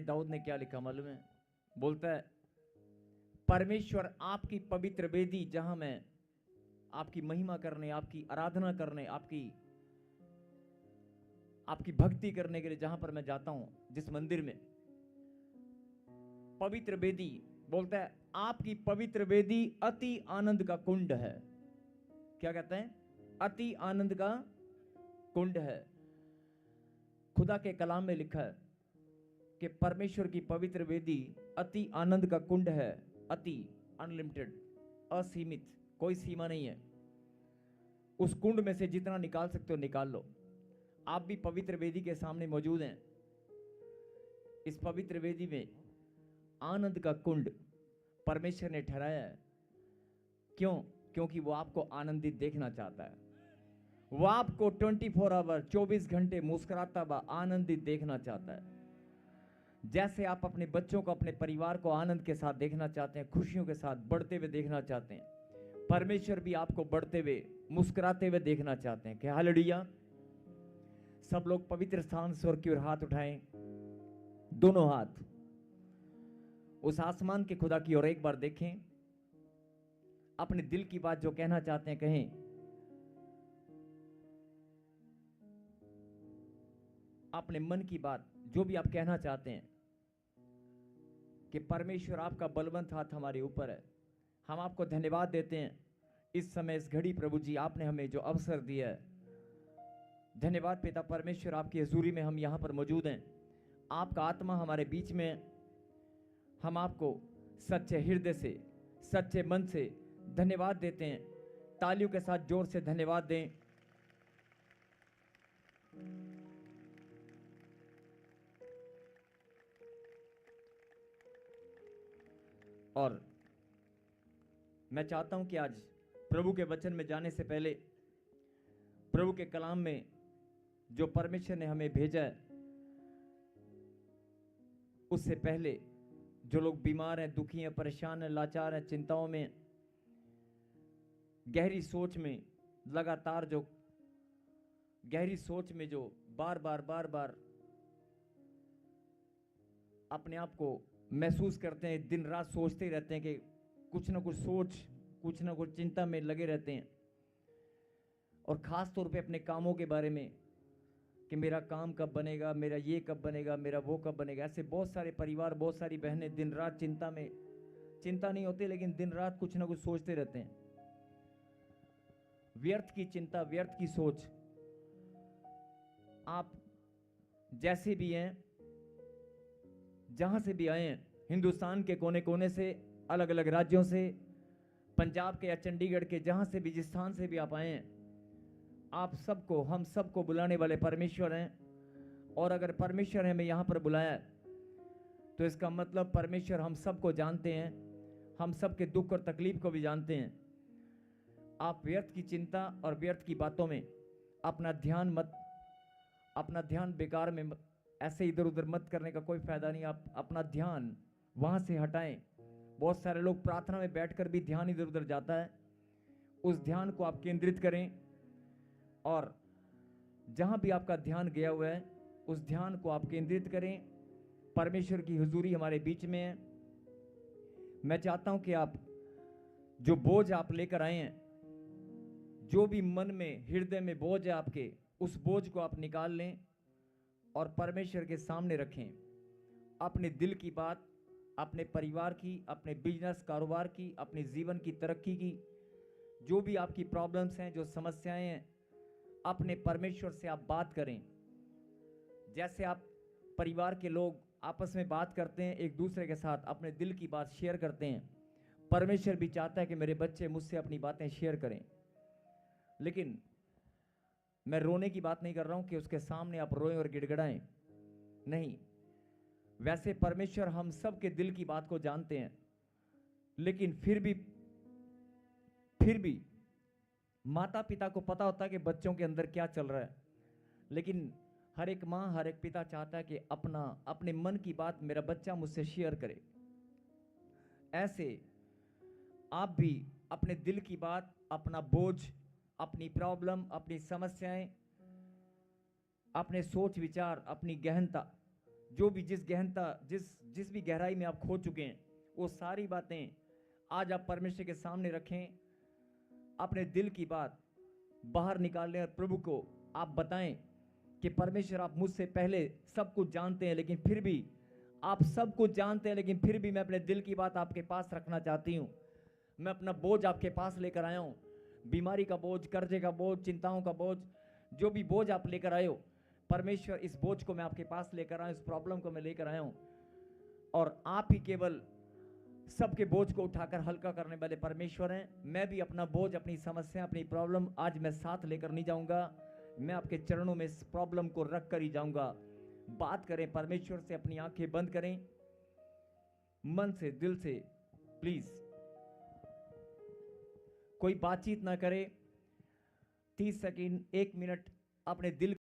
दाऊद ने क्या लिखा मालूम है? बोलता है, परमेश्वर आपकी पवित्र वेदी, जहां मैं आपकी महिमा करने, आपकी आराधना करने, आपकी भक्ति करने के लिए जहां पर मैं जाता हूं, जिस मंदिर में, पवित्र वेदी, बोलता है आपकी पवित्र वेदी अति आनंद का कुंड है। क्या कहते हैं? अति आनंद का कुंड है। खुदा के कलाम में लिखा है कि परमेश्वर की पवित्र वेदी अति आनंद का कुंड है। अति, अनलिमिटेड, असीमित, कोई सीमा नहीं है। उस कुंड में से जितना निकाल सकते हो निकाल लो। आप भी पवित्र वेदी के सामने मौजूद हैं। इस पवित्र वेदी में आनंद का कुंड परमेश्वर ने ठहराया है। क्यों? क्योंकि वो आपको आनंदित देखना चाहता है। वो आपको 24 आवर, 24 घंटे मुस्कुराता हुआ आनंदित देखना चाहता है। जैसे आप अपने बच्चों को, अपने परिवार को आनंद के साथ देखना चाहते हैं, खुशियों के साथ बढ़ते हुए देखना चाहते हैं, परमेश्वर भी आपको बढ़ते हुए, मुस्कुराते हुए देखना चाहते हैं। क्या हालेलुया। सब लोग पवित्र स्थान स्वर्ग की ओर हाथ उठाएं, दोनों हाथ उस आसमान के खुदा की ओर एक बार देखें। अपने दिल की बात जो कहना चाहते हैं कहें। अपने मन की बात जो भी आप कहना चाहते हैं कि परमेश्वर आपका बलवंत हाथ हमारे ऊपर है। हम आपको धन्यवाद देते हैं इस समय, इस घड़ी। प्रभु जी, आपने हमें जो अवसर दिया है, धन्यवाद पिता परमेश्वर। आपकी हजूरी में हम यहां पर मौजूद हैं। आपका आत्मा हमारे बीच में है। हम आपको सच्चे हृदय से, सच्चे मन से धन्यवाद देते हैं। तालियों के साथ जोर से धन्यवाद दें। और मैं चाहता हूं कि आज प्रभु के वचन में जाने से पहले, प्रभु के कलाम में जो परमेश्वर ने हमें भेजा है, उससे पहले जो लोग बीमार हैं, दुखी हैं, परेशान हैं, लाचार हैं, चिंताओं में, गहरी सोच में, लगातार जो गहरी सोच में जो बार बार अपने आप को महसूस करते हैं, दिन रात सोचते ही रहते हैं कि कुछ ना कुछ सोच, कुछ ना कुछ चिंता में लगे रहते हैं। और खास तौर पे अपने कामों के बारे में कि मेरा काम कब बनेगा, मेरा ये कब बनेगा, मेरा वो कब बनेगा। ऐसे बहुत सारे परिवार, बहुत सारी बहनें दिन रात चिंता में, चिंता नहीं होती लेकिन दिन रात कुछ ना कुछ सोचते रहते हैं। व्यर्थ की चिंता, व्यर्थ की सोच। आप जैसे भी हैं, जहां से भी आए हैं, हिंदुस्तान के कोने कोने से, अलग अलग राज्यों से, पंजाब के या चंडीगढ़ के, जहां से भी, जिस स्थान से भी आप आए हैं, आप सबको, हम सबको बुलाने वाले परमेश्वर हैं। और अगर परमेश्वर ने हमें यहां पर बुलाया है तो इसका मतलब परमेश्वर हम सबको जानते हैं, हम सबके दुख और तकलीफ को भी जानते हैं। आप व्यर्थ की चिंता और व्यर्थ की बातों में अपना ध्यान बेकार में ऐसे इधर उधर मत करने का कोई फायदा नहीं। आप अपना ध्यान वहां से हटाएं। बहुत सारे लोग प्रार्थना में बैठकर भी ध्यान इधर उधर जाता है। उस ध्यान को आप केंद्रित करें और जहां भी आपका ध्यान गया हुआ है उस ध्यान को आप केंद्रित करें। परमेश्वर की हुजूरी हमारे बीच में है। मैं चाहता हूं कि आप जो बोझ आप लेकर आए हैं, जो भी मन में, हृदय में बोझ है आपके, उस बोझ को आप निकाल लें और परमेश्वर के सामने रखें। अपने दिल की बात, अपने परिवार की, अपने बिजनेस कारोबार की, अपने जीवन की तरक्की की, जो भी आपकी प्रॉब्लम्स हैं, जो समस्याएं हैं, अपने परमेश्वर से आप बात करें। जैसे आप परिवार के लोग आपस में बात करते हैं, एक दूसरे के साथ अपने दिल की बात शेयर करते हैं, परमेश्वर भी चाहता है कि मेरे बच्चे मुझसे अपनी बातें शेयर करें। लेकिन मैं रोने की बात नहीं कर रहा हूं कि उसके सामने आप रोएं और गिड़गिड़ाएं, नहीं। वैसे परमेश्वर हम सब के दिल की बात को जानते हैं, लेकिन फिर भी माता पिता को पता होता है कि बच्चों के अंदर क्या चल रहा है। लेकिन हर एक माँ, हर एक पिता चाहता है कि अपने मन की बात मेरा बच्चा मुझसे शेयर करे। ऐसे आप भी अपने दिल की बात, अपना बोझ, अपनी प्रॉब्लम, अपनी समस्याएं, अपने सोच विचार, अपनी गहनता जो भी जिस गहनता जिस भी गहराई में आप खो चुके हैं, वो सारी बातें आज आप परमेश्वर के सामने रखें। अपने दिल की बात बाहर निकालें और प्रभु को आप बताएं कि परमेश्वर, आप मुझसे पहले सब कुछ जानते हैं, लेकिन फिर भी आप सब कुछ जानते हैं, लेकिन फिर भी मैं अपने दिल की बात आपके पास रखना चाहती हूँ। मैं अपना बोझ आपके पास लेकर आया हूँ, बीमारी का बोझ, कर्जे का बोझ, चिंताओं का बोझ, जो भी बोझ आप लेकर आए हो, परमेश्वर इस बोझ को मैं आपके पास लेकर आया हूँ, इस प्रॉब्लम को मैं लेकर आया हूँ। और आप ही केवल सबके बोझ को उठाकर हल्का करने वाले परमेश्वर हैं। मैं भी अपना बोझ, अपनी समस्या, अपनी प्रॉब्लम आज मैं साथ लेकर नहीं जाऊंगा। मैं आपके चरणों में इस प्रॉब्लम को रख कर ही जाऊंगा। बात करें परमेश्वर से, अपनी आंखें बंद करें, मन से, दिल से, प्लीज कोई बातचीत ना करे। 30 सेकंड, 1 मिनट अपने दिल